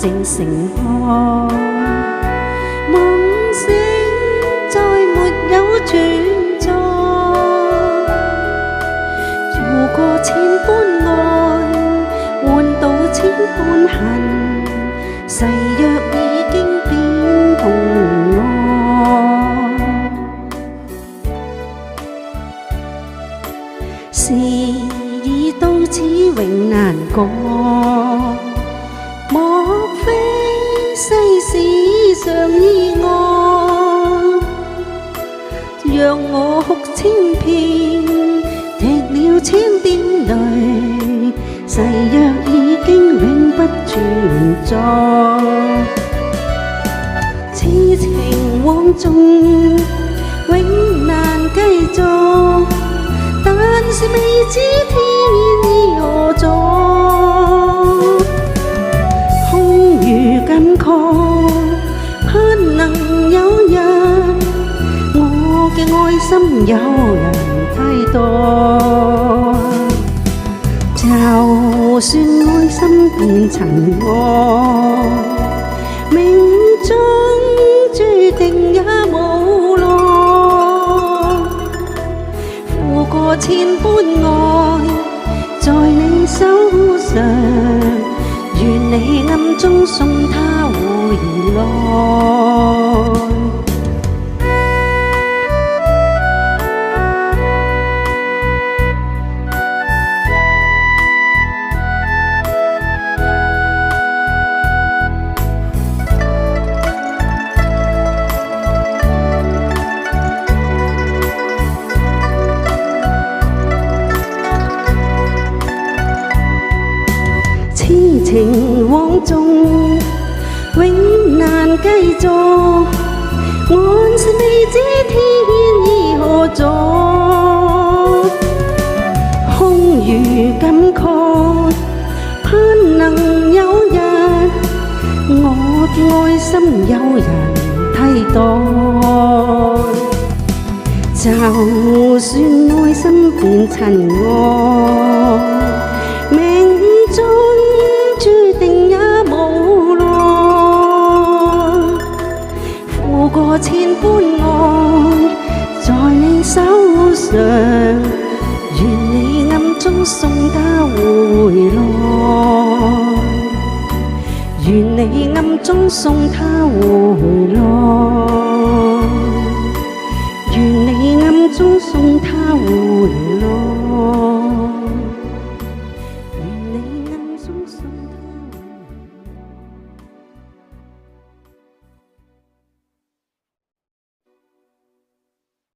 靜成河，夢醒再沒有存在。做過千般愛，換到千般恨，誓約已經變紅愛。事已到此永難過，莫非世事常意外？讓我哭千遍，滴了千點淚，誓約已經永不存在。此情往縱永難繼續，但是未知天意何在。空如感慨，盼能有日我嘅愛心有人替代。就算愛心變塵埃，命中注定也無奈。付過千般愛，在你手上，願你暗中送他回來。痴情往縱永難繼續，愛是未知天意何在。空如感慨，盼能有日我嘅愛心有人替代。就算愛心變塵埃，命中注定也無奈。付過千般愛，在你手上，願你暗中送他回來，願你暗中送他回來。